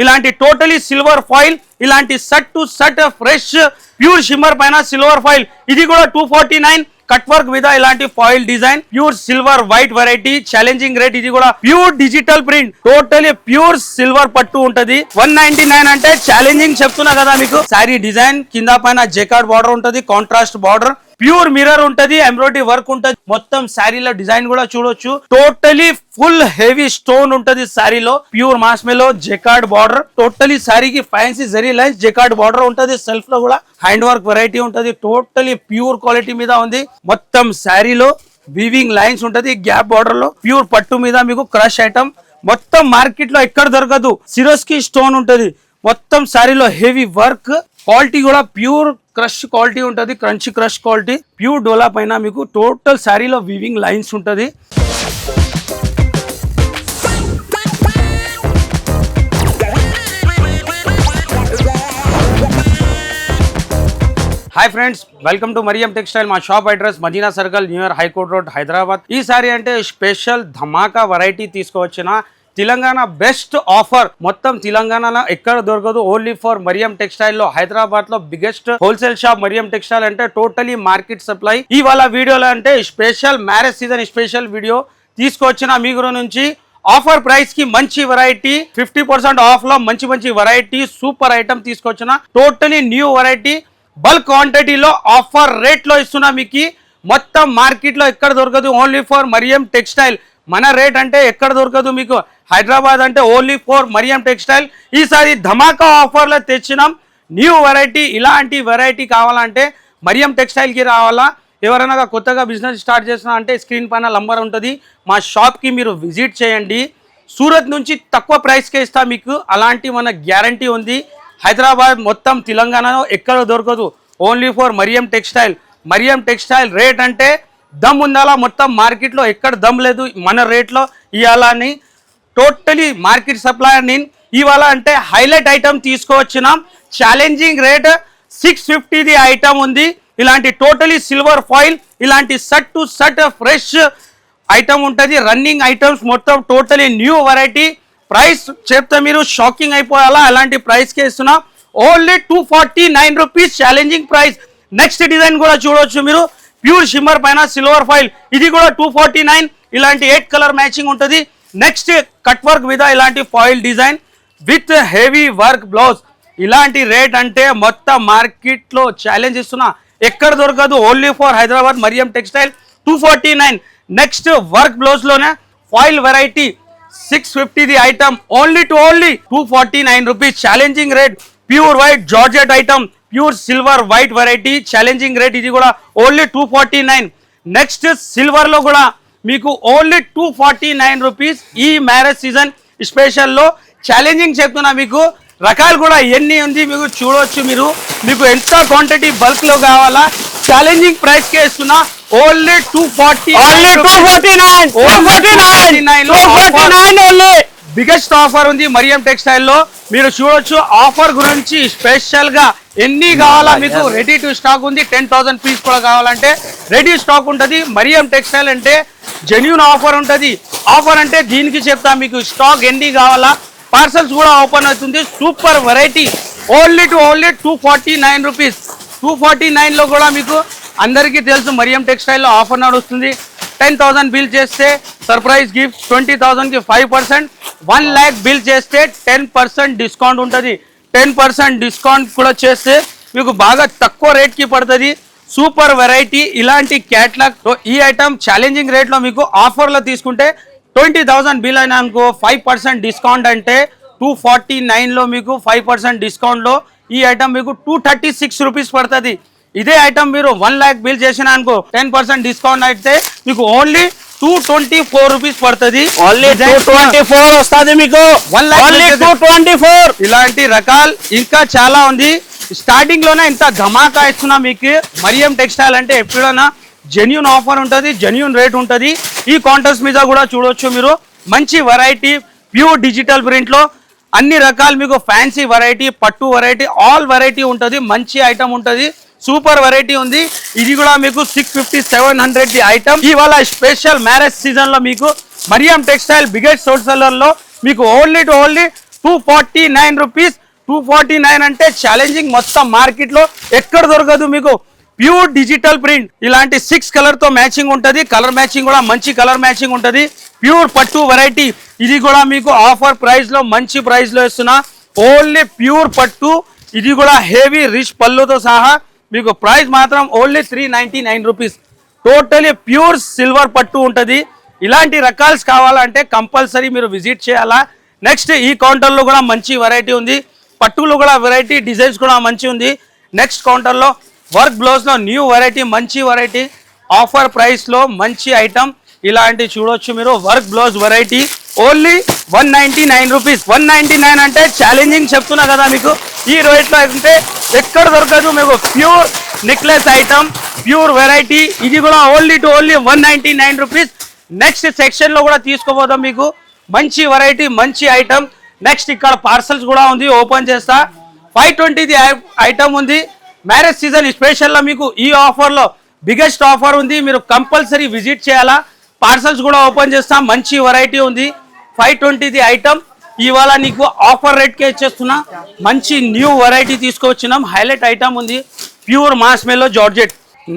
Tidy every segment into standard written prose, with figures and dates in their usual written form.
ఇలాంటి totally silver foil, ఇలాంటి సట్ టు సట్ ఫ్రెష్ ప్యూర్ షిమ్మర్ పైన సిల్వర్ ఫాయిల్. ఇది కూడా 249 కట్ వర్క్ మీద ఇలాంటి foil design, pure silver white variety, challenging rate. ఇది కూడా pure digital print, totally pure silver పట్టు ఉంటది. 199 అంటే ఛాలెంజింగ్ చెప్తున్నా కదా మీకు. సారీ డిజైన్ కింద పైన జెకార్డ్ బార్డర్ ఉంటది, కాంట్రాస్ట్ బార్డర్, ప్యూర్ మిర్రర్ ఉంటది, ఎంబ్రాయిడరీ వర్క్ ఉంటది. మొత్తం శారీలో డిజైన్ కూడా చూడొచ్చు. టోటలీ ఫుల్ హెవీ స్టోన్ ఉంటది శారీలో, ప్యూర్ మాస్మెలో జెకార్డ్ బార్డర్. టోటలీ శారీకి fancy zari lines jacquard border ఉంటది. సెల్ఫ్ లో కూడా హ్యాండ్ వర్క్ వెరైటీ ఉంటది. టోటలీ ప్యూర్ క్వాలిటీ మీద ఉంది. మొత్తం శారీలో వీవింగ్ లైన్స్ ఉంటది, గ్యాప్ బార్డర్ లో ప్యూర్ పట్టు మీద మీకు క్రష్ ఐటమ్. మొత్తం మార్కెట్ లో ఎక్కడ దొరకదు. సిరోస్కి స్టోన్ ఉంటది. మొత్తం శారీలో హెవీ వర్క్, క్వాలిటీ కూడా ప్యూర్ క్రష్ క్వాలిటీ ఉంటది, క్రంచీ క్రష్ క్వాలిటీ. ప్యూర్ డోలా పైన మీకు టోటల్ శారీలో వీవింగ్ లైన్స్ ఉంటది. Hi friends, welcome to Mariam textile. మా shop address Madina circle, near high court road, Hyderabad. ఈ సారీ అంటే స్పెషల్ ధమాకా వెరైటీ తీసుకువచ్చిన తెలంగాణ బెస్ట్ ఆఫర్. మొత్తం తెలంగాణలో ఎక్కడ దొరకదు, ఓన్లీ ఫర్ మరియం టెక్స్టైల్ లో. హైదరాబాద్ లో biggest wholesale shop Mariam textile అంటే టోటలీ మార్కెట్ సప్లై. ఇవాళ వీడియోలో అంటే special marriage season special video తీసుకొచ్చిన మీ గురి నుంచి. ఆఫర్ ప్రైస్ కి మంచి వెరైటీ, 50% ఆఫ్ లో మంచి మంచి వెరైటీ, సూపర్ ఐటమ్ తీసుకొచ్చిన. టోటలీ న్యూ వెరైటీ, బల్క్ క్వాంటిటీలో ఆఫర్ రేట్ లో ఇస్తున్నా మీకు. మొత్తం మార్కెట్ లో ఎక్కడ దొరకదు, ఓన్లీ ఫర్ మరియం టెక్స్టైల్. మన రేట్ అంటే ఎక్కడ దొరకదు మీకు. హైదరాబాద్ అంటే ఓన్లీ ఫర్ మరియం టెక్స్టైల్. ఈసారి ధమాకా ఆఫర్లో తెచ్చినాం న్యూ వెరైటీ. ఇలాంటి వెరైటీ కావాలంటే మరియం టెక్స్టైల్కి రావాలా. ఎవరైనా కొత్తగా బిజినెస్ స్టార్ట్ చేసినా అంటే స్క్రీన్ పైన నంబర్ ఉంటుంది, మా షాప్కి మీరు విజిట్ చేయండి. సూరత్ నుంచి తక్కువ ప్రైస్కే ఇస్తా మీకు, అలాంటి మన గ్యారంటీ ఉంది. హైదరాబాద్ మొత్తం తెలంగాణలో ఎక్కడ దొరకదు, only for Mariam textile. Mariam textile rate అంటే దమ్ ఉండాలా. మొత్తం మార్కెట్లో ఎక్కడ దమ్ లేదు, మన రేట్లో ఇవ్వాలని. టోటలీ మార్కెట్ సప్లయర్ నేను. ఇవాళ అంటే హైలైట్ ఐటమ్ తీసుకువచ్చినాం. ఛాలెంజింగ్ రేట్ 650ది ఐటమ్ ఉంది. ఇలాంటి టోటలీ సిల్వర్ ఫాయిల్, ఇలాంటి సట్ టు సట్ ఫ్రెష్ ఐటమ్ ఉంటుంది. రన్నింగ్ ఐటమ్స్ మొత్తం టోటలీ న్యూ వెరైటీ. ప్రైస్ చెప్తే మీరు షాకింగ్ అయిపోయాలా, అలాంటి ప్రైస్కే ఇస్తున్నా. Only 249 rupees challenging price. Next design కూడా చూడవచ్చు మీరు, ప్యూర్ షిమ్మర్ పైన సిల్వర్ ఫాయిల్. ఇది కూడా 249. ఇలాంటి 8 కలర్ మ్యాచింగ్ ఉంటుంది. నెక్స్ట్ కట్ వర్క్ మీద ఇలాంటి foil design with heavy work blouse. ఇలాంటి రేట్ అంటే మొత్తం మార్కెట్లో ఛాలెంజ్ ఇస్తున్నా, ఎక్కడ దొరకదు, only for Hyderabad Mariam textile. 249. Next work బ్లౌజ్లోనే ఫాయిల్ వెరైటీ 650ది item, only 249 rupees challenging rate. Pure white georgette item, pure silver white variety, challenging rate. ఇది కూడా ఓన్లీ 249. నెక్స్ట్ సిల్వర్ లో కూడా మీకు ఓన్లీ 249 రూపీస్. ఈ మ్యారేజ్ సీజన్ స్పెషల్లో ఛాలెంజింగ్ చెప్తున్నా మీకు. రకాలు కూడా ఎన్ని ఉంది మీకు చూడవచ్చు మీరు. మీకు ఎంత క్వాంటిటీ బల్క్ లో కావాలా, ఛాలెంజింగ్ ప్రైస్ కే ఇస్తున్నా. ఓన్లీ 249 బిగ్గెస్ట్ ఆఫర్ ఉంది మరియం టెక్స్టైల్ లో. మీరు చూడొచ్చు. ఆఫర్ గురించి స్పెషల్ గా ఎన్ని కావాలా మీకు రెడీ టు స్టాక్ ఉంది. 10,000 పీస్ కూడా కావాలంటే రెడీ స్టాక్ ఉంటుంది. మరియం టెక్స్టైల్ అంటే జెన్యూన్ ఆఫర్ ఉంటుంది. ఆఫర్ అంటే దీనికి చెప్తా మీకు, స్టాక్ ఎన్ని కావాలా, పార్సల్స్ కూడా ఓపెన్ అవుతుంది. Super variety. Only 249 rupees. 249 లో కూడా మీకు అందరికీ తెలుసు మరియం టెక్స్టైల్లో ఆఫర్ నడుస్తుంది. 10,000 బిల్ చేస్తే సర్ప్రైజ్ గిఫ్ట్, 20,000కి 5%, 1 lakh బిల్ చేస్తే 10% డిస్కౌంట్ ఉంటుంది. 10% డిస్కౌంట్ కూడా చేస్తే మీకు బాగా తక్కువ రేట్కి పడుతుంది. Super variety. ఇలాంటి క్యాట్లాగ్. ఈ ఐటమ్ ఛాలెంజింగ్ రేట్లో మీకు ఆఫర్లో తీసుకుంటే 20,000 బిల్ అయినా అనుకో 5% డిస్కౌంట్ అంటే 249లో మీకు 5% డిస్కౌంట్లో ఈ ఐటమ్ మీకు 236 రూపీస్ పడుతుంది. ఇదే ఐటమ్ మీరు 1 lakh బిల్ చేసిన అనుకో 10% డిస్కౌంట్ అయితే మీకు ఓన్లీ 224 రూపీస్ పడుతుంది. ఓన్లీ 224 వస్తుంది మీకు. 1 lakh 224. ఇలాంటి రకాలు ఇంకా చాలా ఉంది. స్టార్టింగ్ లోనే ఇంత ధమాకా ఇస్తున్నా మీకు. మరియం టెక్స్టైల్ అంటే ఎప్పుడైనా జెన్యూన్ ఆఫర్ ఉంటుంది, జెన్యూన్ రేట్ ఉంటుంది. ఈ కాంటెస్ట్ మీద కూడా చూడొచ్చు మీరు. మంచి వెరైటీ, ప్యూర్ డిజిటల్ ప్రింట్ లో అన్ని రకాలు మీకు. ఫ్యాన్సీ వెరైటీ, పట్టు వెరైటీ, ఆల్ వెరైటీ ఉంటుంది. మంచి ఐటమ్ ఉంటుంది. సూపర్ వెరైటీ ఉంది. ఇది కూడా మీకు 650-700 ఐటమ్. ఇవాళ స్పెషల్ మ్యారేజ్ సీజన్ లో మీకు మరియం టెక్స్టైల్ బిగ్గెస్ట్ హోల్సేలర్ లో మీకు ఓన్లీ 249 రూపీస్. 249 అంటే ఛాలెంజింగ్, మొత్తం మార్కెట్ లో ఎక్కడ దొరకదు మీకు. ప్యూర్ డిజిటల్ ప్రింట్, ఇలాంటి 6 కలర్ తో మ్యాచింగ్ ఉంటది. కలర్ మ్యాచింగ్ కూడా మంచి కలర్ మ్యాచింగ్ ఉంటది. ప్యూర్ పట్టు వెరైటీ, ఇది కూడా మీకు ఆఫర్ ప్రైస్ లో మంచి ప్రైస్ లో ఇస్తున్నా. ఓన్లీ ప్యూర్ పట్టు, ఇది కూడా హెవీ రిచ్ పళ్ళుతో సహా. మీకు ప్రైస్ మాత్రం only 399 rupees. Totally pure silver పట్టు ఉంటుంది. ఇలాంటి రకాల్స్ కావాలంటే కంపల్సరీ మీరు విజిట్ చేయాలా. నెక్స్ట్ ఈ కౌంటర్లో కూడా మంచి వెరైటీ ఉంది. పట్టులో కూడా వెరైటీ, డిజైన్స్ కూడా మంచి ఉంది. నెక్స్ట్ కౌంటర్లో వర్క్ బ్లౌజ్లో న్యూ వెరైటీ, మంచి వెరైటీ, ఆఫర్ ప్రైస్లో మంచి ఐటమ్. ఇలాంటి చూడొచ్చు మీరు. Work blouse variety only 199 rupees. 199 అంటే ఛాలెంజింగ్ చెప్తున్నా కదా మీకు. ఈ రేట్లో అయితే ఎక్కడ దొరకదు మీకు. Pure necklace item, pure variety, ఇది కూడా ఓన్లీ 199 రూపీస్. నెక్స్ట్ సెక్షన్లో కూడా తీసుకోపోదాం మీకు. మంచి వెరైటీ, మంచి ఐటమ్. నెక్స్ట్ ఇక్కడ పార్సల్స్ కూడా ఉంది, ఓపెన్ చేస్తా. 520 ఐటమ్ ఉంది. మ్యారేజ్ సీజన్ స్పెషల్లో మీకు ఈ ఆఫర్లో బిగ్గెస్ట్ ఆఫర్ ఉంది. మీరు కంపల్సరీ విజిట్ చేయాలా. పార్సల్స్ కూడా ఓపెన్ చేస్తా. మంచి వెరైటీ ఉంది. 520 ఐటమ్ ఇవాళ నీకు ఆఫర్ రేట్కే ఇచ్చేస్తున్నా. మంచి న్యూ వెరైటీ తీసుకొచ్చినాం. హైలైట్ ఐటమ్ ఉంది, ప్యూర్ మాస్ మెల్లో జార్జెట్.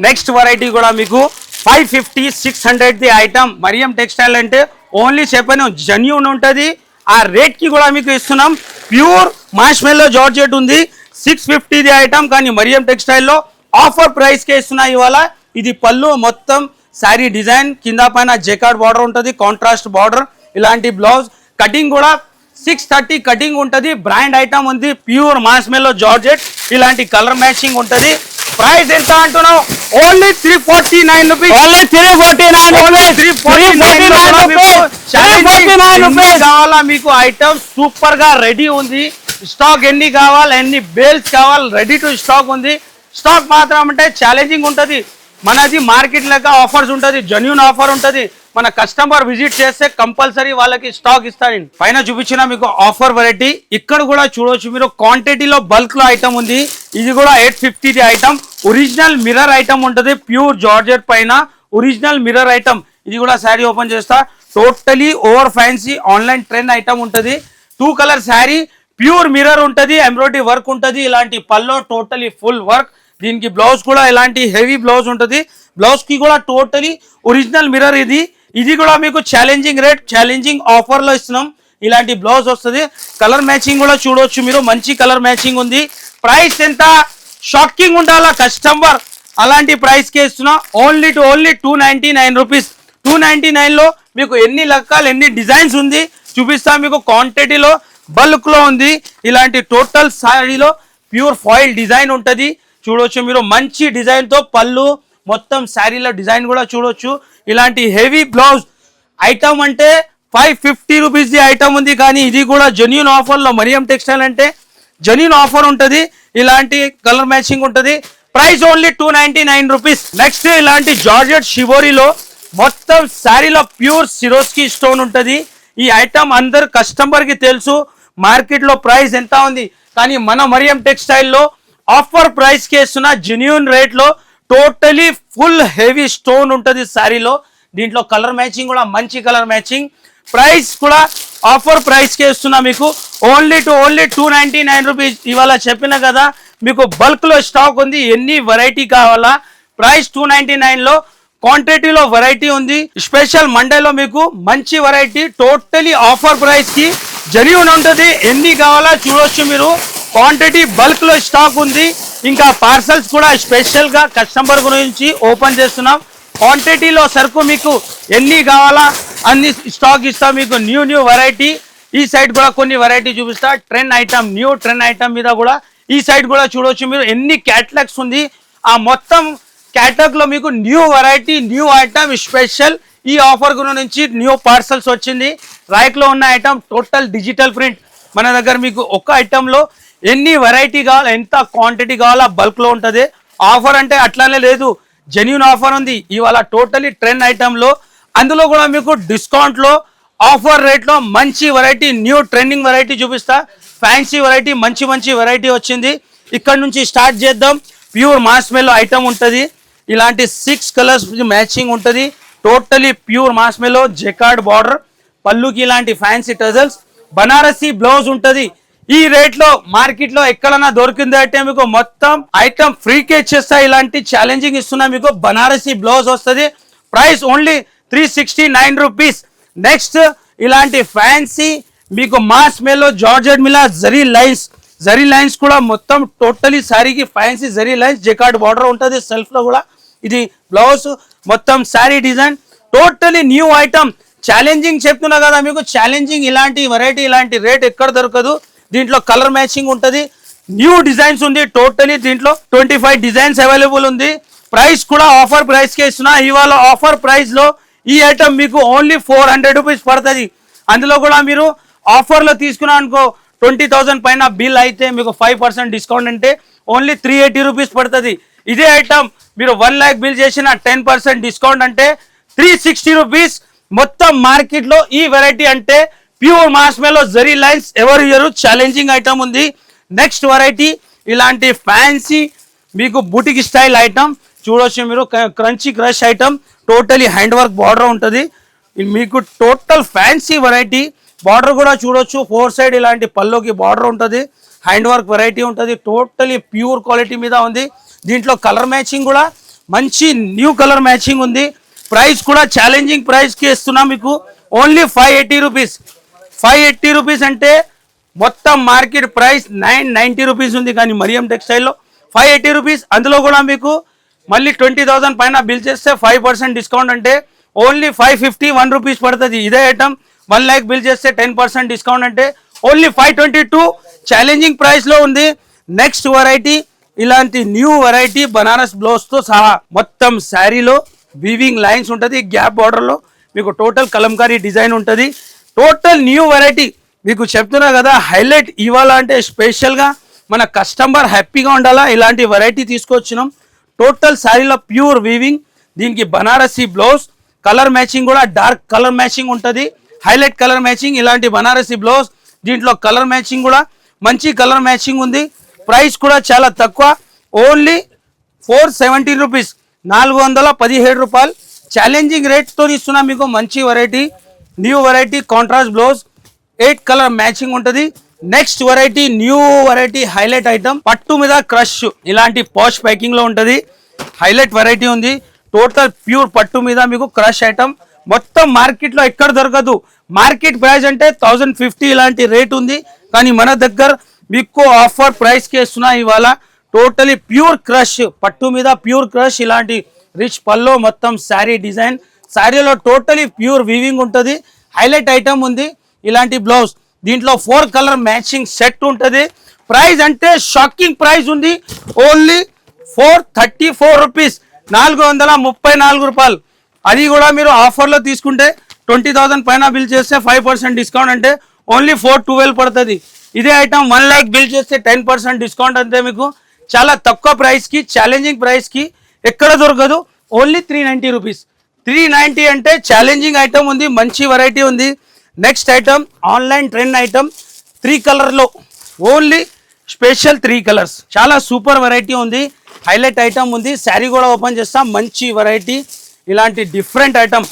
నెక్స్ట్ వెరైటీ కూడా మీకు 550, 600 ఐటమ్. మరియం టెక్స్టైల్ అంటే ఓన్లీ చెప్పాను జెన్యూన్ ఉంటుంది. ఆ రేట్కి కూడా మీకు ఇస్తున్నాం. ప్యూర్ మాస్ మెల్లో జార్జెట్ ఉంది. 650 ఐటమ్, కానీ మరియం టెక్స్టైల్లో ఆఫర్ ప్రైస్కే ఇస్తున్నా ఇవాళ. ఇది పళ్ళు మొత్తం శారీ డిజైన్, కింద పైన జెకార్డ్ బార్డర్ ఉంటుంది, కాంట్రాస్ట్ బార్డర్. ఇలాంటి బ్లౌజ్ కటింగ్ కూడా 630 కటింగ్ ఉంటుంది. బ్రాండ్ ఐటమ్ ఉంది, ప్యూర్ మాస్ మెల్లో జార్జెట్. ఇలాంటి కలర్ మ్యాచింగ్ ఉంటుంది. ప్రైస్ ఎంత అంటున్నావు? Only 349 rupees. ఓన్లీ 349 రూపీస్ కావాలా మీకు? ఐటమ్ సూపర్ గా రెడీ ఉంది. స్టాక్ ఎన్ని కావాలి, ఎన్ని బేల్స్ కావాలి, రెడీ టు స్టాక్ ఉంది. స్టాక్ మాత్రం అంటే ఛాలెంజింగ్ ఉంటుంది. మనది మార్కెట్ లెక్క ఆఫర్స్ ఉంటుంది, జెన్యూన్ ఆఫర్ ఉంటుంది. మన కస్టమర్ విజిట్ చేస్తే కంపల్సరీ వాళ్ళకి స్టాక్ ఇస్తాను. పైన చూపించిన మీకు ఆఫర్ వెరైటీ. ఇక్కడ కూడా చూడవచ్చు మీరు. క్వాంటిటీలో బల్క్ లో ఐటమ్ ఉంది. ఇది కూడా 850 ఐటమ్. ఒరిజినల్ మిర్రర్ ఐటమ్ ఉంటుంది, ప్యూర్ జార్జెట్ పైన ఒరిజినల్ మిర్రర్ ఐటమ్. ఇది కూడా శారీ ఓపెన్ చేస్తా. Totally over fancy online trend item ఉంటుంది. 2 కలర్ శారీ, ప్యూర్ మిర్రర్ ఉంటుంది, ఎంబ్రాయిడరీ వర్క్ ఉంటుంది. ఇలాంటి పల్లో టోటలీ ఫుల్ వర్క్. దీనికి బ్లౌజ్ కూడా ఇలాంటి హెవీ బ్లౌజ్ ఉంటుంది. బ్లౌజ్ కి కూడా టోటలీ ఒరిజినల్ మిర్రర్. ఇది కూడా మీకు ఛాలెంజింగ్ రేట్, ఛాలెంజింగ్ ఆఫర్ లో ఇస్తున్నాం. ఇలాంటి బ్లౌజ్ వస్తుంది. కలర్ మ్యాచింగ్ కూడా చూడవచ్చు మీరు. మంచి కలర్ మ్యాచింగ్ ఉంది. ప్రైస్ ఎంత షాకింగ్ ఉండాలా కస్టమర్, అలాంటి ప్రైస్ కే ఇస్తున్నా. Only 299 rupees. 299 లో మీకు ఎన్ని లెక్కలు, ఎన్ని డిజైన్స్ ఉంది చూపిస్తా మీకు. క్వాంటిటీలో బల్క్ లో ఉంది. ఇలాంటి టోటల్ సారీలో ప్యూర్ ఫాయిల్ డిజైన్ ఉంటుంది. చూడొచ్చు మీరు. మంచి డిజైన్ తో పళ్ళు మొత్తం శారీలో డిజైన్ కూడా చూడొచ్చు. ఇలాంటి హెవీ బ్లౌజ్ ఐటమ్ అంటే 550 రూపీస్ ది ఐటమ్ ఉంది. కానీ ఇది కూడా జెన్యూన్ ఆఫర్ లో. మరియం టెక్స్టైల్ అంటే జెన్యూన్ ఆఫర్ ఉంటుంది. ఇలాంటి కలర్ మ్యాచింగ్ ఉంటుంది. Price only 299 rupees. నెక్స్ట్ ఇలాంటి జార్జెట్ షిబోరిలో మొత్తం శారీలో ప్యూర్ సిరోస్కి స్టోన్ ఉంటుంది. ఈ ఐటమ్ అందరు కస్టమర్ కి తెలుసు మార్కెట్ లో ప్రైస్ ఎంత ఉంది. కానీ మన మరియం టెక్స్టైల్లో ఆఫర్ ప్రైస్ కి ఇస్తున్న జెన్యూన్ రేట్ లో. టోటలీ ఫుల్ హెవీ స్టోన్ ఉంటుంది శారీలో. దీంట్లో కలర్ మ్యాచింగ్ కూడా మంచి కలర్ మ్యాచింగ్. ప్రైస్ కూడా ఆఫర్ ప్రైస్ కి ఇస్తున్నా మీకు. Only 299 rupees. ఇవాళ చెప్పిన కదా మీకు బల్క్ లో స్టాక్ ఉంది. ఎన్ని వెరైటీ కావాలా? ప్రైస్ 299 లో. క్వాంటిటీలో వెరైటీ ఉంది. స్పెషల్ మండేలో మీకు మంచి వెరైటీ టోటలీ ఆఫర్ ప్రైస్ కి జెన్యూన్ ఉంటుంది. ఎన్ని కావాలా చూడొచ్చు మీరు. క్వాంటిటీ బల్క్ లో స్టాక్ ఉంది. ఇంకా పార్సల్స్ కూడా స్పెషల్ గా కస్టమర్ గురించి ఓపెన్ చేస్తున్నాం. క్వాంటిటీలో సరుకు మీకు ఎన్ని కావాలా అన్ని స్టాక్ ఇస్తాం మీకు. New variety. ఈ సైడ్ కూడా కొన్ని వెరైటీ చూపిస్తా. Trend item, new trend item మీద కూడా ఈ సైడ్ కూడా చూడొచ్చు మీరు. ఎన్ని క్యాటలాగ్స్ ఉంది. ఆ మొత్తం క్యాటలాగ్ లో మీకు new variety, new item special. ఈ ఆఫర్ గురించి న్యూ పార్సల్స్ వచ్చింది. రైట్ లో ఉన్న ఐటమ్ టోటల్ డిజిటల్ ప్రింట్. మన దగ్గర మీకు ఒక ఐటమ్ లో ఎన్ని వెరైటీ కావాలా, ఎంత క్వాంటిటీ కావాలా బల్క్ లో ఉంటుంది. ఆఫర్ అంటే అట్లానే లేదు, జెన్యూన్ ఆఫర్ ఉంది ఇవాళ. టోటలీ ట్రెండ్ ఐటమ్ లో, అందులో కూడా మీకు డిస్కౌంట్ లో ఆఫర్ రేట్ లో మంచి వెరైటీ, న్యూ ట్రెండింగ్ వెరైటీ చూపిస్తా. ఫ్యాన్సీ వెరైటీ, మంచి వెరైటీ వచ్చింది. ఇక్కడ నుంచి స్టార్ట్ చేద్దాం. ప్యూర్ మాస్ మెల్లో ఐటమ్ ఉంటుంది. ఇలాంటి 6 కలర్స్ మ్యాచింగ్ ఉంటుంది. టోటలీ ప్యూర్ మాస్ మెల్లో జెకార్డ్ బార్డర్. పళ్ళుకి ఇలాంటి ఫ్యాన్సీ టజల్స్. బనారసి బ్లౌజ్ ఉంటది. ఈ రేట్ లో మార్కెట్ లో ఎక్కడన్నా దొరికింది అంటే మీకు మొత్తం ఐటమ్ ఫ్రీకే ఇచ్చేస్తా. ఇలాంటి ఛాలెంజింగ్ ఇస్తున్నా మీకు. బనారసి బ్లౌజ్ వస్తుంది. Price only 369 rupees. నెక్స్ట్ ఇలాంటి ఫ్యాన్సీ మీకు మాస్ మేలో జార్జెట్ మిలా జరీ లైన్స్ కూడా మొత్తం టోటలీ శారీకి fancy zari lines jacquard border ఉంటుంది. సెల్ఫ్ లో కూడా ఇది బ్లౌజ్ మొత్తం sari design totally new item. Challenging చెప్తున్నా కదా మీకు. ఛాలెంజింగ్ ఇలాంటి వెరైటీ ఇలాంటి రేట్ ఎక్కడ దొరకదు. దీంట్లో కలర్ మ్యాచింగ్ ఉంటుంది. న్యూ డిజైన్స్ ఉంది టోటలీ. దీంట్లో 25 డిజైన్స్ అవైలబుల్ ఉంది. ప్రైస్ కూడా ఆఫర్ ప్రైస్ కే ఇస్తున్నా. ఇవాళ ఆఫర్ ప్రైస్ లో ఈ ఐటమ్ మీకు ఓన్లీ 400 రూపీస్ పడుతుంది. అందులో కూడా మీరు ఆఫర్ లో తీసుకున్నా అనుకో 20,000 పైన బిల్ అయితే మీకు 5% డిస్కౌంట్ అంటే ఓన్లీ 380 రూపీస్ పడుతుంది. ఇదే ఐటమ్ మీరు 1 లాక్ బిల్ చేసిన 10% డిస్కౌంట్ అంటే 360 రూపీస్. మొత్తం మార్కెట్ లో ఈ వెరైటీ అంటే ప్యూర్ మాస్ మేలో జరీ లైన్స్ ఎవరు ఇయర్ ఛాలెంజింగ్ ఐటమ్ ఉంది. నెక్స్ట్ వెరైటీ ఇలాంటి ఫ్యాన్సీ మీకు బుటిక్ స్టైల్ ఐటమ్ చూడొచ్చు మీరు. Crunchy crush item totally hand work border ఉంటుంది మీకు. Total fancy variety. బార్డర్ కూడా చూడొచ్చు 4 సైడ్ ఇలాంటి పల్లోకి బార్డర్ ఉంటుంది. హ్యాండ్ వర్క్ వెరైటీ ఉంటుంది. టోటలీ ప్యూర్ క్వాలిటీ మీద ఉంది. దీంట్లో కలర్ మ్యాచింగ్ కూడా మంచి న్యూ కలర్ మ్యాచింగ్ ఉంది. ప్రైస్ కూడా ఛాలెంజింగ్ ప్రైస్కి ఇస్తున్నా మీకు ఓన్లీ 580 రూపీస్. 580 రూపీస్ అంటే మొత్తం మార్కెట్ ప్రైస్ 990 రూపీస్ ఉంది. కానీ మరియం టెక్స్టైల్లో 580 రూపీస్. అందులో కూడా మీకు మళ్ళీ 20,000 పైన బిల్ చేస్తే 5% డిస్కౌంట్ అంటే ఓన్లీ 551 రూపీస్ పడుతుంది. ఇదే ఐటమ్ 1 లాక్ బిల్ చేస్తే 10% డిస్కౌంట్ అంటే ఓన్లీ 522 ఛాలెంజింగ్ ప్రైస్లో ఉంది. నెక్స్ట్ వెరైటీ ఇలాంటి న్యూ వెరైటీ బనారస్ బ్లౌజ్తో సహా మొత్తం శారీలో వీవింగ్ లైన్స్ ఉంటుంది. గ్యాప్ బార్డర్లో మీకు టోటల్ కలంకారీ డిజైన్ ఉంటుంది. టోటల్ న్యూ వెరైటీ మీకు చెప్తున్నా కదా. హైలైట్ ఇవ్వాలా అంటే స్పెషల్గా మన కస్టమర్ హ్యాపీగా ఉండాలా ఇలాంటి వెరైటీ తీసుకొచ్చినాం. టోటల్ శారీలో ప్యూర్ వీవింగ్. దీనికి బనారసి బ్లౌజ్ కలర్ మ్యాచింగ్ కూడా డార్క్ కలర్ మ్యాచింగ్ ఉంటుంది. హైలైట్ కలర్ మ్యాచింగ్ ఇలాంటి బనారసి బ్లౌజ్. దీంట్లో కలర్ మ్యాచింగ్ కూడా మంచి కలర్ మ్యాచింగ్ ఉంది. ప్రైస్ కూడా చాలా తక్కువ ఓన్లీ 470 రూపీస్ 417 రూపాయలు. ఛాలెంజింగ్ రేట్తో ఇస్తున్నా మీకు. మంచి variety new variety contrast blouse 8 colour matching ఉంటుంది. Next variety new variety highlight item పట్టు మీద క్రష్ ఇలాంటి పాష్ ప్యాకింగ్ లో ఉంటుంది. హైలైట్ వెరైటీ ఉంది. టోటల్ ప్యూర్ పట్టు మీద మీకు క్రష్ ఐటమ్ మొత్తం మార్కెట్ లో ఎక్కడ దొరకదు. మార్కెట్ ప్రైస్ అంటే 1050 ఇలాంటి రేట్ ఉంది. కానీ మన దగ్గర మీకు ఆఫర్ ప్రైస్ కి ఇస్తున్నా ఇవాళ. టోటలీ ప్యూర్ క్రష్ పట్టు మీద ప్యూర్ క్రష్ ఇలాంటి రిచ్ పల్లో మొత్తం శారీ డిజైన్. శారీలో టోటలీ ప్యూర్ వీవింగ్ ఉంటుంది. హైలైట్ ఐటమ్ ఉంది. ఇలాంటి బ్లౌజ్ దీంట్లో 4 కలర్ మ్యాచింగ్ సెట్ ఉంటుంది. ప్రైస్ అంటే షాకింగ్ ప్రైస్ ఉంది. ఓన్లీ 434 రూపీస్ 434 రూపాయలు. అది కూడా మీరు ఆఫర్లో తీసుకుంటే 20,000 పైన బిల్ చేస్తే 5% డిస్కౌంట్ అంటే ఓన్లీ 412 పడుతుంది. ఇదే ఐటమ్ 1 లాక్ బిల్ చేస్తే 10% డిస్కౌంట్ అంతే మీకు. చాలా తక్కువ ప్రైస్కి ఛాలెంజింగ్ ప్రైస్కి ఎక్కడ దొరకదు. Only 390 rupees. 390 అంటే ఛాలెంజింగ్ ఐటమ్ ఉంది. మంచి వెరైటీ ఉంది. Next item online trend item 3 కలర్లో ఓన్లీ స్పెషల్ 3 కలర్స్. చాలా సూపర్ వెరైటీ ఉంది. హైలైట్ ఐటమ్ ఉంది. శారీ కూడా ఓపెన్ చేస్తాం. మంచి వెరైటీ ఇలాంటి డిఫరెంట్ ఐటమ్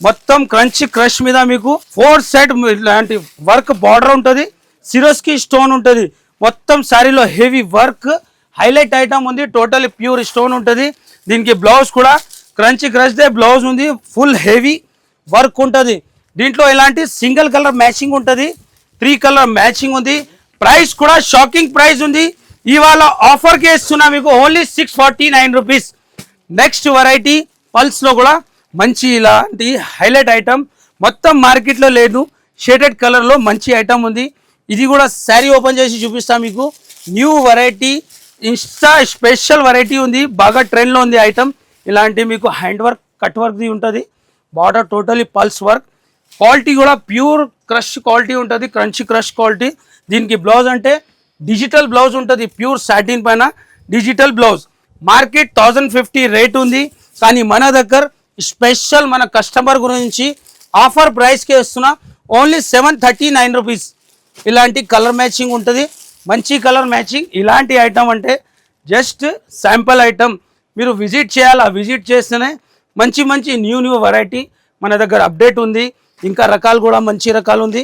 మొత్తం క్రంచీ క్రష్ మీద మీకు 4 సెట్ ఇలాంటి వర్క్ బార్డర్ ఉంటుంది. సిరోస్కి స్టోన్ ఉంటుంది. మొత్తం శారీలో హెవీ వర్క్ హైలైట్ ఐటమ్ ఉంది. టోటల్ ప్యూర్ స్టోన్ ఉంటుంది. దీనికి బ్లౌజ్ కూడా క్రంచీ క్రష్ దే బ్లౌజ్ ఉంది. ఫుల్ హెవీ వర్క్ ఉంటుంది. దీంట్లో ఇలాంటి సింగిల్ కలర్ మ్యాచింగ్ ఉంటుంది. 3 కలర్ మ్యాచింగ్ ఉంది. ప్రైస్ కూడా షాకింగ్ ప్రైస్ ఉంది. ఇవాళ ఆఫర్కి ఇస్తున్నా మీకు ఓన్లీ 649 రూపీస్. నెక్స్ట్ వెరైటీ పల్స్లో కూడా మంచి ఇలాంటి హైలైట్ ఐటమ్ మొత్తం మార్కెట్లో లేదు. షేడెడ్ కలర్లో మంచి ఐటమ్ ఉంది. ఇది కూడా శారీ ఓపెన్ చేసి చూపిస్తా మీకు. New variety Insta special variety ఉంది. బాగా ట్రెండ్లో ఉంది ఐటమ్. ఇలాంటి మీకు హ్యాండ్ వర్క్ కట్ వర్క్ది ఉంటుంది. Border totally pulse work. Quality కూడా ప్యూర్ క్రష్ క్వాలిటీ ఉంటుంది. Crunchy crush quality. దీనికి బ్లౌజ్ అంటే డిజిటల్ బ్లౌజ్ ఉంటుంది. ప్యూర్ సాటిన్ పైన డిజిటల్ బ్లౌజ్. మార్కెట్ 1050 రేట్ ఉంది. కానీ మన దగ్గర స్పెషల్ మన కస్టమర్ గురించి ఆఫర్ ప్రైస్కే ఇస్తున్నా ఓన్లీ 739 రూపీస్. ఇలాంటి కలర్ మ్యాచింగ్ ఉంటుంది. మంచి కలర్ మ్యాచింగ్. ఇలాంటి ఐటమ్ అంటే జస్ట్ శాంపుల్ ఐటమ్. మీరు విజిట్ చేయాలి. ఆ విజిట్ చేస్తేనే మంచి మంచి న్యూ వెరైటీ మన దగ్గర అప్డేట్ ఉంది. ఇంకా రకాలు కూడా మంచి రకాలు ఉంది.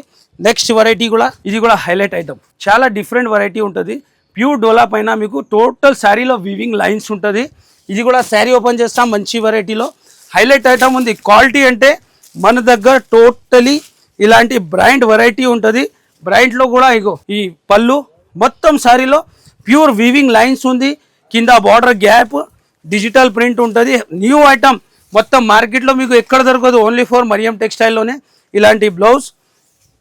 నెక్స్ట్ వెరైటీ కూడా ఇది కూడా హైలైట్ ఐటమ్, చాలా డిఫరెంట్ వెరైటీ ఉంటుంది. ప్యూర్ డోలా పైన మీకు టోటల్ శారీలో వీవింగ్ లైన్స్ ఉంటుంది. ఇది కూడా శారీ ఓపెన్ చేస్తాం, మంచి వెరైటీలో హైలైట్ ఐటమ్ ఉంది. క్వాలిటీ అంటే మన దగ్గర టోటలీ ఇలాంటి బ్రాండ్ వెరైటీ ఉంటుంది. బ్రాండ్లో కూడా ఇగో ఈ పళ్ళు మొత్తం శారీలో ప్యూర్ వీవింగ్ లైన్స్ ఉంది. కింద బార్డర్ గ్యాప్ డిజిటల్ ప్రింట్ ఉంటుంది. న్యూ ఐటమ్ మొత్తం మార్కెట్లో మీకు ఎక్కడ దొరకదు, ఓన్లీ ఫర్ మరియం టెక్స్టైల్లోనే. ఇలాంటి బ్లౌజ్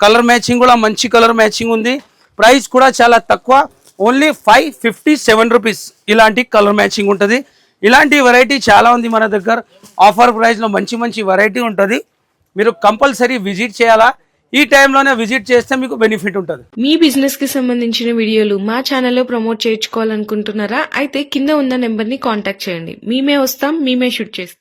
కలర్ మ్యాచింగ్ కూడా మంచి కలర్ మ్యాచింగ్ ఉంది. ప్రైస్ కూడా చాలా తక్కువ, ఓన్లీ 557 రూపీస్. ఇలాంటి కలర్ మ్యాచింగ్ ఉంటుంది. ఇలాంటి వెరైటీ చాలా ఉంది మన దగ్గర. ఆఫర్ ప్రైస్లో మంచి మంచి వెరైటీ ఉంటుంది. మీరు కంపల్సరీ విజిట్ చేయాలా, ఈ టైంలోనే విజిట్ చేస్తే మీకు బెనిఫిట్ ఉంటుంది. మీ బిజినెస్ కి సంబంధించిన వీడియోలు మా ఛానల్లో ప్రమోట్ చేయించుకోవాలనుకుంటున్నారా? అయితే కింద ఉన్న నెంబర్ ని కాంటాక్ట్ చేయండి. మేమే వస్తాం, మేమే షూట్ చేస్తాం.